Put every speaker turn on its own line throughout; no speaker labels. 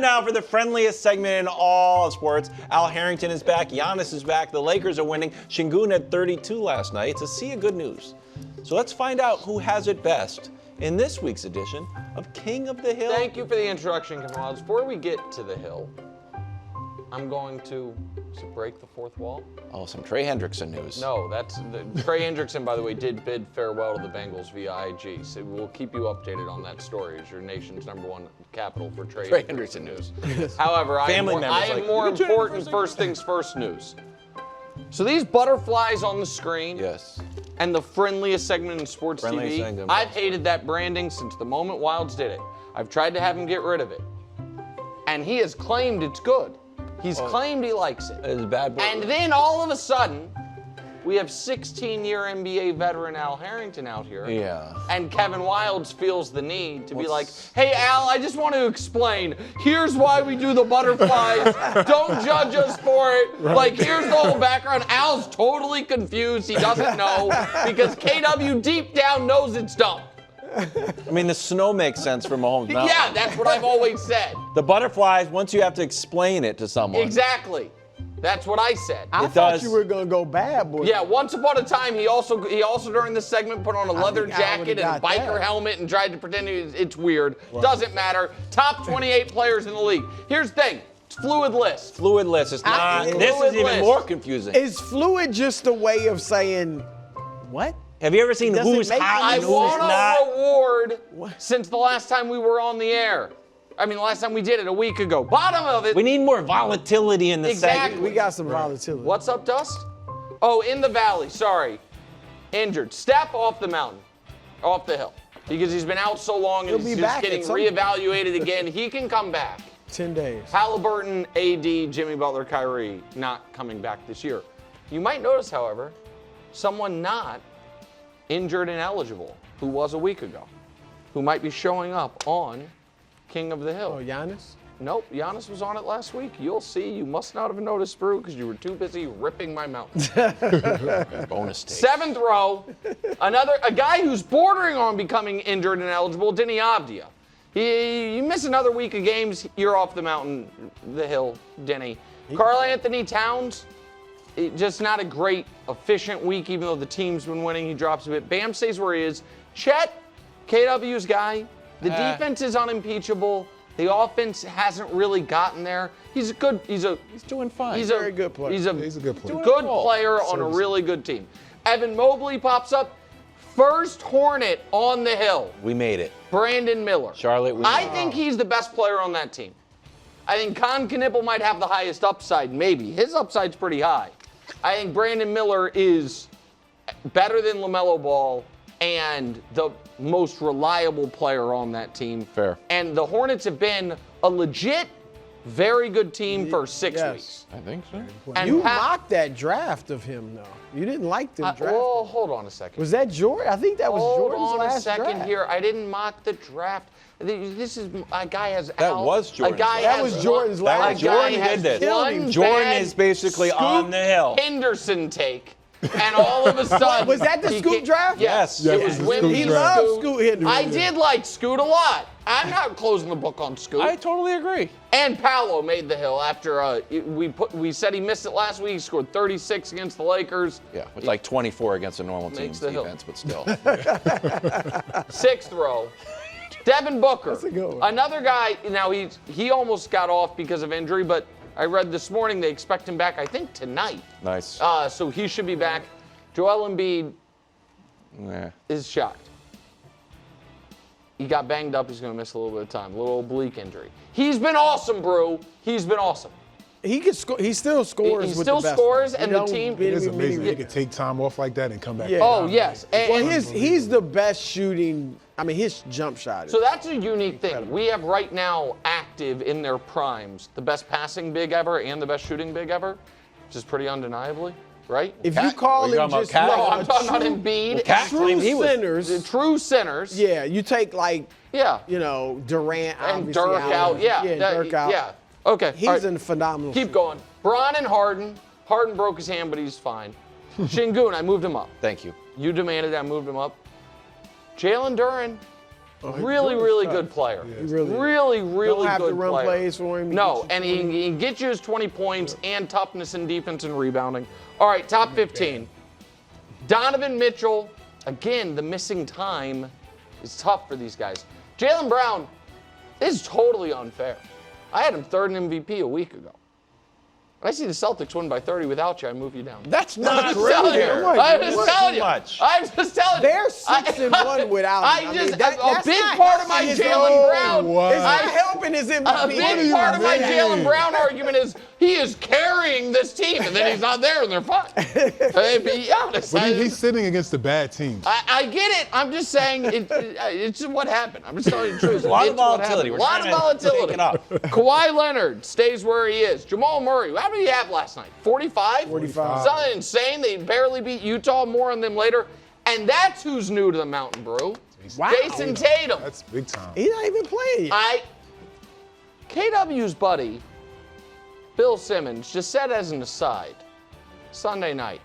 Time now for the friendliest segment in all of sports. Al Harrington is back. Giannis is back. The Lakers are winning. Şengün had 32 last night. It's a sea of good news. So let's find out who has it best in this week's edition of King of the Hill.
Thank you for the introduction, Kevin Wildes. Before we get to the Hill, I'm going to break the fourth wall.
Oh, some Trey Hendrickson news.
No, Trey Hendrickson, by the way, did bid farewell to the Bengals via IG. So we'll keep you updated on that story as your nation's #1 capital for Trey
Hendrickson news.
However, I have more important first things first news. So these butterflies on the screen.
Yes.
And the friendliest segment in sports TV. I've hated that branding since the moment Wildes did it. I've tried to have him get rid of it. And he has claimed it's good. He's claimed he likes it.
It's bad boy.
And then all of a sudden, we have 16-year NBA veteran Al Harrington out here.
Yeah.
And Kevin Wildes feels the need to be like, hey, Al, I just want to explain. Here's why we do the butterflies. Don't judge us for it. Right. Like, here's the whole background. Al's totally confused. He doesn't know because KW deep down knows it's dumb.
I mean, the snow makes sense for Mahomes Mountain.
Yeah, that's what I've always said.
The butterflies, once you have to explain it to someone.
Exactly. That's what I said.
I thought you were going to go bad, boy.
Yeah, once upon a time, he also during this segment put on a leather jacket and a biker helmet and tried to pretend it's weird. Wow. Doesn't matter. Top 28 players in the league. Here's the thing. It's fluid list.
Fluid list. It's not. This is even more confusing.
Is fluid just a way of saying what?
Have you ever seen who's hot and who's not?
I want a reward since the last time we were on the air. I mean, the last time we did it a week ago. Bottom of it.
We need more volatility in the segment.
We got some volatility.
What's up, Dust? Oh, in the valley. Sorry. Injured. Steph off the mountain. Off the hill. Because he's been out so long and he's just getting reevaluated again. He can come back.
10 days.
Halliburton, AD, Jimmy Butler, Kyrie not coming back this year. You might notice, however, someone not injured and eligible, who was a week ago, who might be showing up on King of the Hill.
Oh, Giannis?
Nope, Giannis was on it last week. You'll see. You must not have noticed, Brew, because you were too busy ripping my mouth.
Bonus take.
7th row, a guy who's bordering on becoming injured and eligible, Denny Avdia. You miss another week of games, you're off the mountain, the hill, Denny. Karl Anthony Towns, just not a great, efficient week, even though the team's been winning. He drops a bit. Bam stays where he is. Chet, KW's guy. The defense is unimpeachable. The offense hasn't really gotten there. He's good. He's
doing fine.
He's a very good player.
He's a good player. Good player on a really good team. Evan Mobley pops up. First Hornet on the hill.
We made it.
Brandon Miller.
Charlotte.
I think he's the best player on that team. I think Con Knipple might have the highest upside, maybe. His upside's pretty high. I think Brandon Miller is better than LaMelo Ball and the most reliable player on that team.
Fair.
And the Hornets have been a legit, very good team for 6 weeks.
I think so.
And
you mocked that draft of him, though. You didn't like the draft.
Oh, hold on a second.
Was that Jordan? I think that was Jordan's last draft.
Hold on a second here. I didn't mock the draft. This is a guy has.
That was Jordan's.
That was Jordan's last.
Jordan did this. Jordan is basically on the hill.
Henderson take. And all of a sudden.
Was that the Scoot draft?
Yes. It was Wemby.
He loved Scoot Henderson.
I did like Scoot a lot. I'm not closing the book on Scoot.
I totally agree.
And Paolo made the hill after we said he missed it last week. He scored 36 against the Lakers.
Yeah, with like 24 against a normal team's defense, but still.
6th row. Devin Booker.
That's a good one.
Another guy, now he almost got off because of injury, but I read this morning they expect him back, I think, tonight.
Nice.
So he should be back. Joel Embiid is shocked. He got banged up. He's going to miss a little bit of time. A little oblique injury. He's been awesome, Brew. He's been awesome.
He could score. He still scores.
He still scores, and the team.
It is amazing. He could take time off like that and come back.
Yeah.
Oh yes.
Well, he's the best shooting. I mean, his jump shot is.
So that's a unique thing. We have right now active in their primes the best passing big ever and the best shooting big ever, which is pretty undeniably, right?
If you call him just
I'm talking about Embiid.
True
true centers.
Yeah, you take Durant
and Dirk out. Yeah,
Dirk out.
Yeah. Okay.
He's in phenomenal.
Keep going. Bron and Harden. Harden broke his hand, but he's fine. Şengün, I moved him up.
Thank you.
You demanded I moved him up. Jalen Duren, Really, really good player. Really, really
Don't have
good
to run
player.
plays for him.
No, and he can get you his 20 points and toughness and defense and rebounding. All right, top 15. Donovan Mitchell. Again, the missing time is tough for these guys. Jalen Brown is totally unfair. I had him third in MVP a week ago. I see the Celtics win by 30 without you. I move you down.
That's not
I'm
crazy.
telling you. I'm just telling you.
much.
I'm just telling you.
They're 6-1 without him.
I just,
that's
a big
not
part of my
helping his
Jalen
own-
Brown.
What?
It's not helping his MVP.
A big part of my
saying?
Jalen Brown argument is he is carrying this team, and then he's not there, and they're fine. Be honest.
But he's sitting against the bad teams.
I get it. I'm just saying it's just what happened. I'm just telling you the truth.
A lot of
It's what
volatility.
happened.
We're
A lot of
trying to take
volatility.
it up.
Kawhi Leonard stays where he is. Jamal Murray, how many did he have last night? 45?
45.
Something insane. They barely beat Utah. More on them later. And that's who's new to the Mountain Brew.
Wow.
Jason Tatum.
That's big time.
He's not even playing yet.
KW's buddy, Bill Simmons, just said as an aside, Sunday night,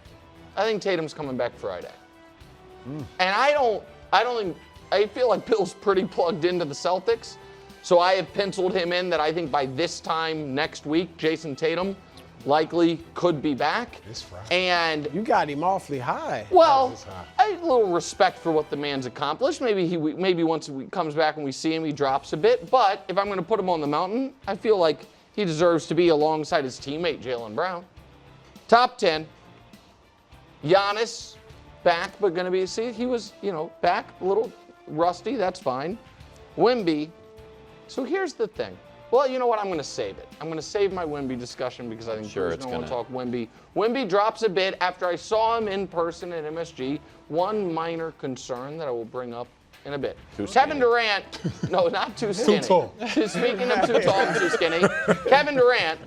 I think Tatum's coming back Friday. And I feel like Bill's pretty plugged into the Celtics. So I have penciled him in that I think by this time next week, Jason Tatum likely could be back.
This Friday.
And
You got him awfully high.
well,
That is high.
I have a little respect for what the man's accomplished. Maybe once he comes back and we see him, he drops a bit. But if I'm going to put him on the mountain, I feel like he deserves to be alongside his teammate Jalen Brown. Top 10. Giannis back, but going to be he was back a little rusty. That's fine. Wemby. So here's the thing. Well, you know what? I'm going to save it. I'm going to save my Wemby discussion because I think
Sure,
there's
it's
no one to
gonna-
talk Wemby. Wemby drops a bit after I saw him in person at MSG. One minor concern that I will bring up in a bit. Kevin Durant, no, not too skinny.
tall.
Speaking of too tall and too skinny, Kevin Durant,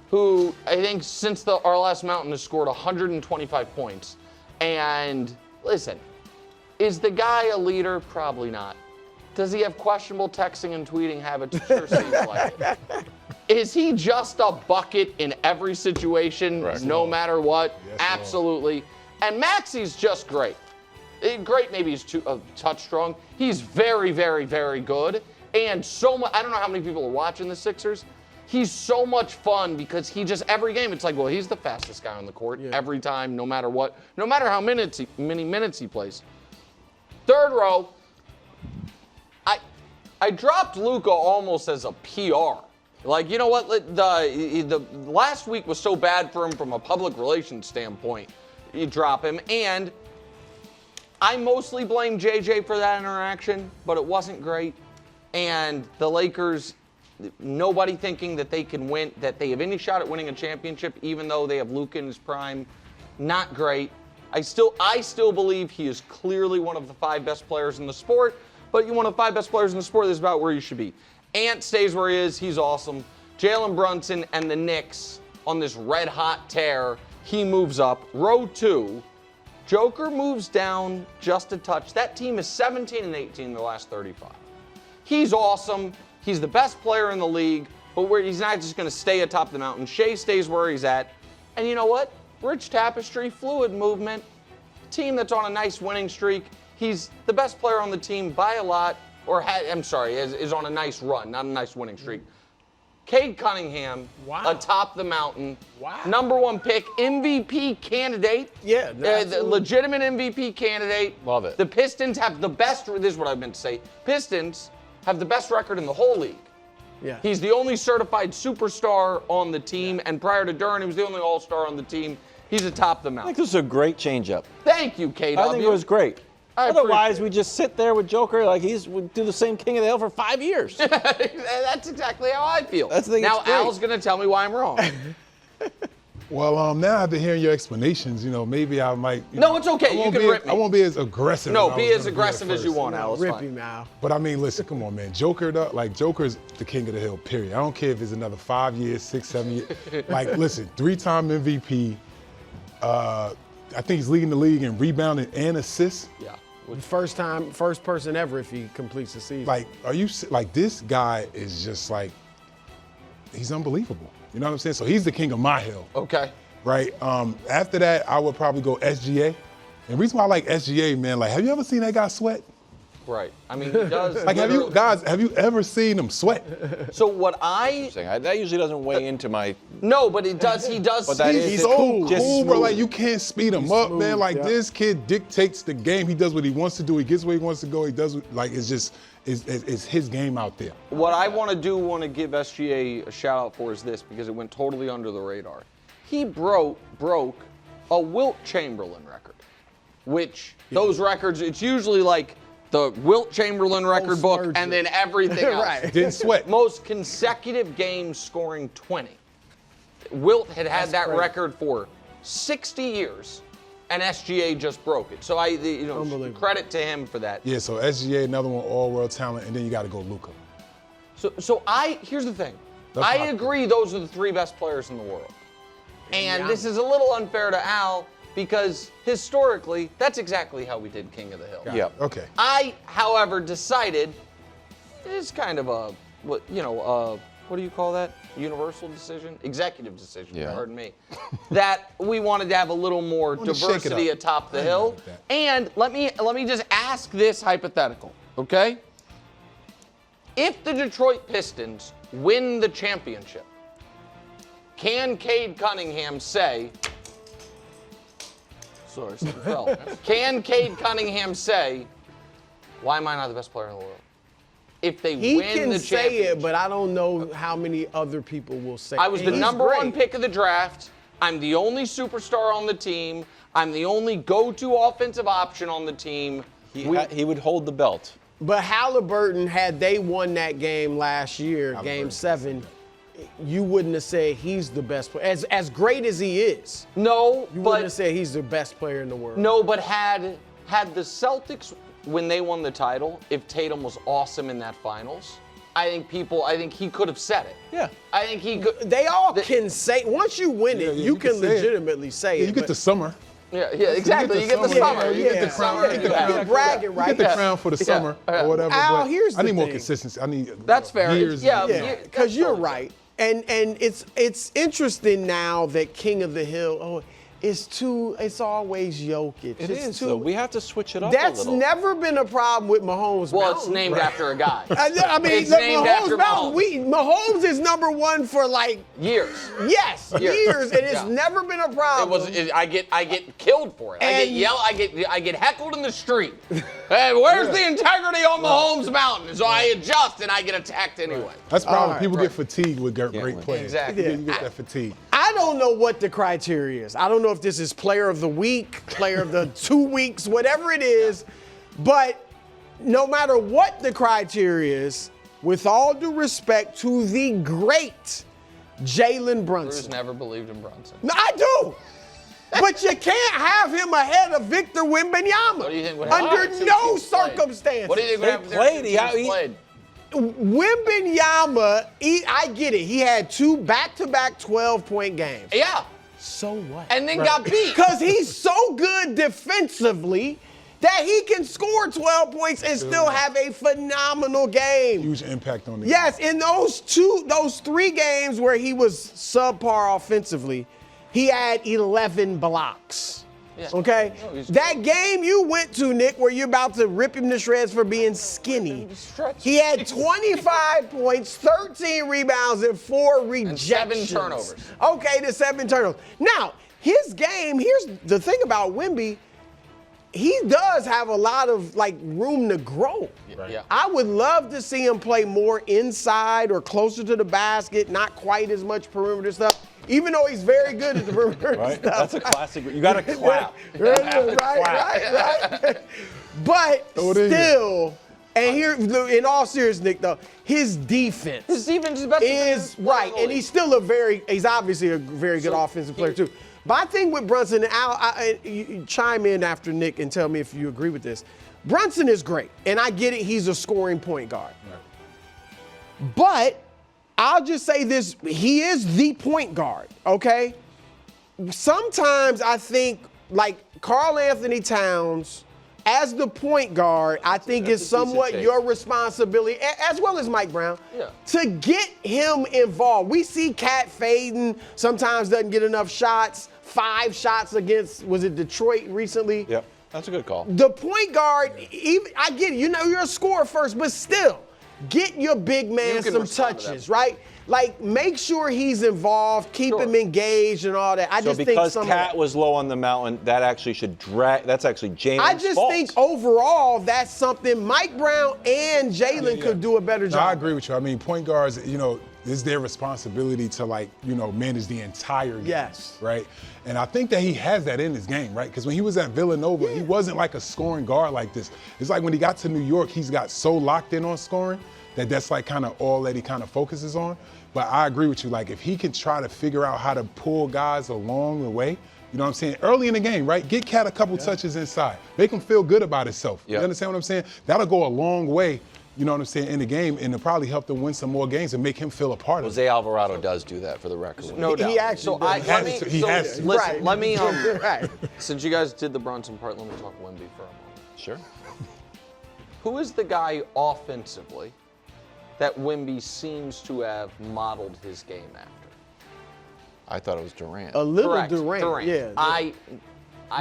who I think since our last mountain has scored 125 points. And listen, is the guy a leader? Probably not. Does he have questionable texting and tweeting habits? Sure seems like it. Is he just a bucket in every situation,
Correct.
no matter what?
Yes,
Absolutely. And Maxi's just great. Great, maybe he's too touch strong. He's very, very, very good. And so much, I don't know how many people are watching the Sixers. He's so much fun because he just, every game, it's like, well, he's the fastest guy on the court every time, no matter what, no matter how many minutes he plays. Third row, I dropped Luka almost as a PR. Like, you know what? The last week was so bad for him from a public relations standpoint. You drop him. And I mostly blame JJ for that interaction, but it wasn't great. And the Lakers, nobody thinking that they can win, that they have any shot at winning a championship, even though they have Luka in his prime. Not great. I still believe he is clearly one of the 5 best players in the sport. But you're one of the 5 best players in the sport. This is about where you should be. Ant stays where he is. He's awesome. Jalen Brunson and the Knicks on this red-hot tear. He moves up. Row 2, Joker moves down just a touch. That team is 17 and 18 in the last 35. He's awesome. He's the best player in the league. But he's not just going to stay atop the mountain. Shea stays where he's at. And you know what? Rich Tapestry, fluid movement. Team that's on a nice winning streak. He's the best player on the team by a lot, is on a nice run, not a nice winning streak. Cade Cunningham, atop the mountain.
Wow.
Number 1 pick, MVP candidate.
Yeah,
The legitimate MVP candidate.
Love it.
The Pistons have the best, this is what I meant to say, Pistons have the best record in the whole league.
Yeah.
He's the only certified superstar on the team, and prior to Durant, he was the only all-star on the team. He's atop the
I think
mountain.
this is a great changeup.
Thank you, KW.
I think it was great.
I
Otherwise,
appreciate
we just sit there with Joker like we do the same King of the Hill for 5 years.
That's exactly how I feel.
That's the thing,
now
it's great.
Al's going to tell me why I'm wrong.
Well, now after hearing your explanations, maybe I might.
No, it's okay. You can rip me.
I won't be as aggressive.
No,
as I
be
was
as
gonna
aggressive
at
as you
first.
want, Al. It's
Rip
fine.
him out.
But I mean, listen, come on, man. Joker's the king of the hill, period. I don't care if it's another 5 years, 6, 7 years. Like, listen, 3-time MVP. I think he's leading the league in rebounding and assists.
Yeah.
First person ever if he completes the season.
Like, this guy is just like, he's unbelievable. You know what I'm saying? So he's the king of my hill.
Okay.
Right. After that, I would probably go SGA. And the reason why I like SGA, man, like, have you ever seen that guy sweat?
Right. I mean, he does.
Like, have you ever seen him sweat?
So what I
That usually doesn't weigh into my.
no, but it does. He does.
But that
He's
is
so
cool,
cool, bro.
smooth.
Like, you can't speed him up, man. Like,
yeah.
this kid dictates the game. He does what he wants to do. He gets where he wants to go. He does it's his game out there.
What I want to give SGA a shout out for is this, because it went totally under the radar. He broke a Wilt Chamberlain record, which those records, it's usually like the Wilt Chamberlain record book
Post-merger.
and then everything else.
Right.
Didn't sweat.
Most consecutive games scoring 20. Wilt had that
crazy.
record for 60 years, and SGA just broke it. So
Unbelievable.
credit to him for that.
Yeah, so SGA, another one, all-world talent, and then you got to go Luka.
Here's the thing.
That's
I
hot.
agree those are the 3 best players in the world. And this is a little unfair to Al, because historically, that's exactly how we did King of the Hill.
Yeah.
Okay.
I, however, decided it's kind of what do you call that? Universal decision? Executive decision,
Yeah.
pardon me. That we wanted to have a little more
Wanted to shake it
diversity
up.
atop the
I didn't
hill.
like that.
And let me just ask this hypothetical, okay? If the Detroit Pistons win the championship, can Cade Cunningham say, sorry, something fell. Can Cade Cunningham say, why am I not the best player in the world? If they
He
win
can
the
say
championship.
it, but I don't know how many other people will say it.
I was the
And he's
number
great.
1 pick of the draft. I'm the only superstar on the team. I'm the only go-to offensive option on the team.
He would hold the belt.
But Halliburton, had they won that game last year, Game 7, you wouldn't have said he's the best player. As great as he is,
No,
you wouldn't
but
have said he's the best player in the world.
no, but had the Celtics, when they won the title, if Tatum was awesome in that finals, I think he could have said it.
Yeah.
I think he could.
They all can say, once you win it,
Yeah,
you
you can
can
say it.
legitimately say
Yeah,
it.
you get
but-
the summer.
Yeah, exactly. You get the summer.
You get the crown. You get the
yeah,
crown.
bragging,
You
right?
get the crown for the summer or whatever.
Al,
but
here's
I
the
need more
thing.
consistency. I need
That's fair.
years.
Yeah,
Yeah, because you're right. And it's interesting now that King of the Hill, it's always Jokic.
It
It's
is.
too-
So we have to switch it up
That's
a little.
never been a problem with Mahomes.
Well,
Mountain.
it's named after a guy.
I mean,
it's
the
named
Mahomes
after
Mountain.
Mahomes.
Mahomes is number 1 for like
Years.
years, and it's
Yeah.
never been a
It
problem.
was. I get killed for it. I get
And-
yelled. I get heckled in the street. Hey, where's the integrity on Mahomes Mountain? So I adjust and I get attacked anyway.
That's probably
right,
people get fatigued with great
win.
players.
Exactly.
You get that fatigue.
I don't know what the criteria is. I don't know if this is player of the week, player of the 2 weeks, whatever it is. But no matter what the criteria is, with all due respect to the great Jalen
Bruce
Brunson.
never believed in Brunson.
No, I do. But you can't have him ahead of Victor Wembanyama.
What do you think would happen?
Under
Since
no
he's played.
circumstance.
What do you think would
They
happen there
played.
since
He-
he's played?
Wembanyama, I get it. He had 2 back-to-back 12-point games.
Yeah.
So what?
And then got beat.
Because he's so good defensively that he can score 12 points and still have a phenomenal game.
Huge impact on the
Yes, in those 3 games where he was subpar offensively, he had 11 blocks.
Yeah.
Okay?
No, he's
That game you went to, Nick, where you're about to rip him to shreds for being skinny,
Stretch.
he had 25 points, 13 rebounds, and 4
7
rejections.
turnovers.
Okay, the 7 turnovers. Now, his game, here's the thing about Wemby, he does have a lot of room to grow.
Yeah.
I would love to see him play more inside or closer to the basket, not quite as much perimeter stuff, even though he's very good at the perimeter
Right?
stuff.
That's a classic. You got to clap.
Right. But
it in
still, and here, in all seriousness, Nick, though, his defense
His defense is better
is
than
right, and he's still he's obviously a very good offensive player too. My thing with Brunson, and Al, you chime in after Nick and tell me if you agree with this. Brunson is great, and I get it, he's a scoring point guard. Right. But I'll just say this, he is the point guard, okay? Sometimes I think, Karl Anthony Towns, as the point guard, I think
that's
it's
a decent
somewhat
take.
your responsibility, as well as Mike Brown,
Yeah.
to get him involved. We see Cat fading, sometimes doesn't get enough shots. 5 shots against, was it Detroit recently?
Yep. That's a good call.
The point guard, even I get it. You know you're a scorer first, but still, get your big man
can
some
respond to
touches,
that.
right? Like, make sure he's involved, keep him engaged and all that. I
So
just think
because
some
Cat was low on the mountain, that actually should drag. That's actually Jalen's
I just
fault.
think overall that's something Mike Brown and Jalen could do a better
No,
job.
I agree with you. I mean, point guards, it's their responsibility to manage the entire game.
Yes.
Right? And I think that he has that in his game, right? Because when he was at Villanova, he wasn't like a scoring guard like this. It's like when he got to New York, he's got so locked in on scoring that's like kind of all that he kind of focuses on. But I agree with you. Like, if he can try to figure out how to pull guys along the way, you know what I'm saying? Early in the game, right? Get Cat a couple touches inside. Make him feel good about himself.
Yeah.
You understand what I'm saying? That'll go a long way, you know what I'm saying, in the game, and it'll probably help them win some more games and make him feel a part of it.
Jose Alvarado does do that, for the record.
No doubt.
He actually does.
He has to.
Listen,
Right.
let me
Right.
since you guys did the Brunson part, let me talk Wemby for a moment.
Sure.
Who is the guy offensively that Wemby seems to have modeled his game after?
I thought it was Durant.
A little
Correct.
Durant, yeah.
I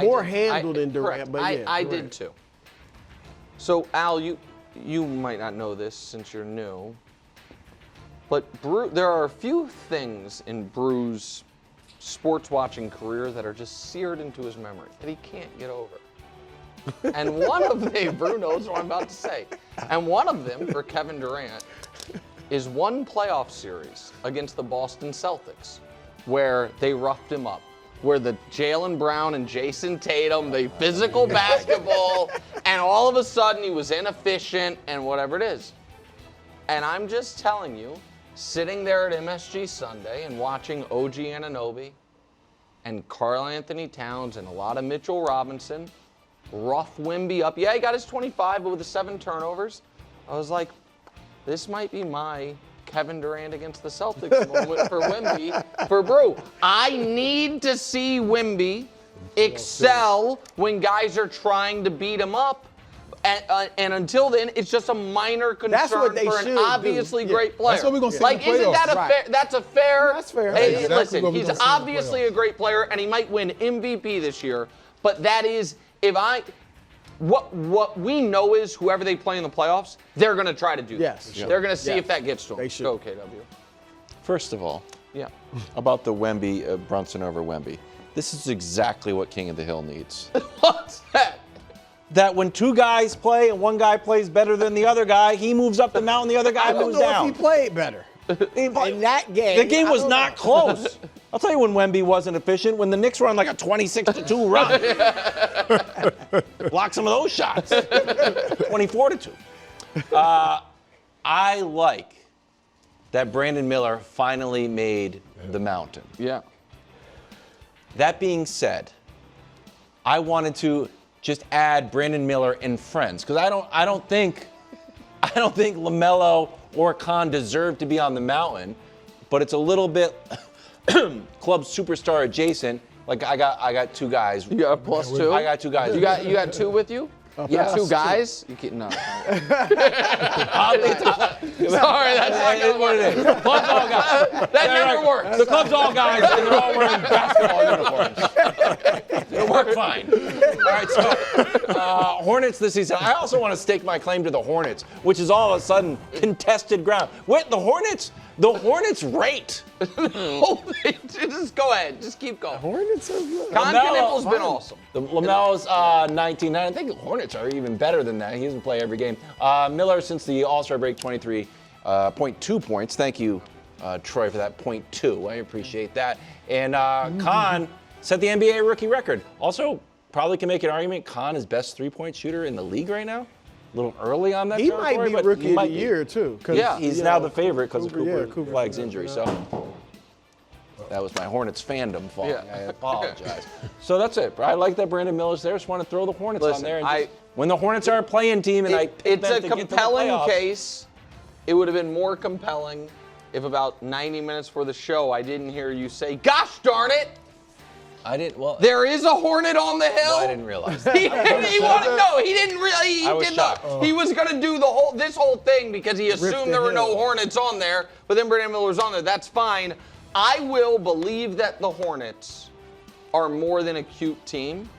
More
did-
handled than Durant,
correct.
but yeah,
I
Durant.
did too. So Al, you might not know this since you're new, but there are a few things in Brew's sports watching career that are just seared into his memory that he can't get over. And one of them, Brew knows what I'm about to say, and one of them for Kevin Durant is one playoff series against the Boston Celtics where they roughed him up, where the Jalen Brown and Jason Tatum, the physical basketball, and all of a sudden he was inefficient and whatever it is. And I'm just telling you, sitting there at MSG Sunday and watching OG Anunoby and Karl Anthony Towns and a lot of Mitchell Robinson rough Wemby up. Yeah, he got his 25, but with the 7 turnovers, I was like, this might be my Kevin Durant against the Celtics moment for Wemby, for Brew. I need to see Wemby excel when guys are trying to beat him up. And until then, it's just a minor concern
That's what they
for an
should
obviously
do.
great player.
That's what we're gonna see in
Like,
the
isn't that a
playoffs.
fair? That's a fair.
That's fair.
Hey,
That's exactly
listen,
what we're
he's
gonna see in the
obviously a great player, and he might win MVP this year. But that is, what we know is whoever they play in the playoffs, they're going to try to do
Yes.
that.
Sure.
They're going to see
Yes.
if that gets to them.
They should.
Go, KW.
First of all,
Yeah.
about the Wemby, Brunson over Wemby. This is exactly what King of the Hill needs.
What's that?
That when 2 guys play and one guy plays better than the other guy, he moves up the mountain, the other guy
I don't
moves
know
down.
if he played better in that game.
The game
I
was
don't
not
know.
close. I'll tell you when Wemby wasn't efficient, when the Knicks were on like a 26-2 run. Block some of those shots. 24-2. I like that Brandon Miller finally made the mountain.
Yeah.
That being said, I wanted to just add Brandon Miller and friends because I don't think LaMelo or Khan deserve to be on the mountain, but it's a little bit club superstar adjacent. Like I got 2 guys.
You got a +2?
I got 2 guys.
You got 2 with you? You got 2 guys? You can't, no.
Sorry,
that's not gonna
what it is. Club's all guys.
That never works.
The club's all guys, and they're all wearing basketball uniforms. It'll work fine. All right, so Hornets this season. I also want to stake my claim to the Hornets, which is all of a sudden contested ground. Wait, the Hornets rate.
Just go ahead. Just keep going.
Hornets are good.
Con Knipple's been awesome.
LaMelo's 19-9. I think the Hornets are even better than that. He doesn't play every game. Miller, since the All-Star break, 23.2 points. Thank you, Troy, for that 0.2. I appreciate that. And Khan set the NBA rookie record. Also, probably can make an argument Khan is best 3-point shooter in the league right now. A little early on that
He
territory,
might be
but
rookie
he
of
might
the
be.
year too. 'Cause,
Yeah.
He's
you
now
know,
the favorite because of Cooper
Cooper
Flagg's injury. So that was my Hornets fandom fault.
Yeah.
I apologize. So that's it. I like that Brandon Miller's there. Just want to throw the Hornets on
Listen,
there. And when the Hornets are a playing team and I pick
It's
them
a
to get to the
compelling
playoffs,
case. It would have been more compelling if about 90 minutes before the show I didn't hear you say, "Gosh darn it,
I didn't. Well,
there is a Hornet on the hill."
well, I didn't realize that.
He wanted, no, he didn't really. He
I was
did
shocked.
He was gonna do this whole thing because he assumed
the
there were no
hill.
Hornets on there. But then Brandon Miller's on there. That's fine. I will believe that the Hornets are more than a cute team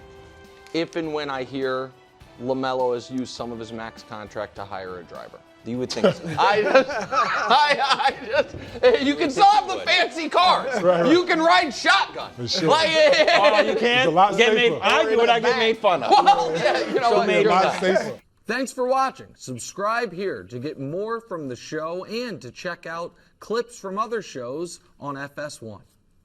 if and when I hear LaMelo has used some of his max contract to hire a driver.
You would think so.
You can still have the fancy cars.
Right.
You can ride shotgun.
For sure.
Like,
Oh, you
It's a
can't
lot
get made.
safer.
I do it. I get made fun of.
well, yeah, you know,
So
what,
maybe
you're
A lot
right.
safer.
Thanks for watching. Subscribe here to get more from the show and to check out clips from other shows on FS1.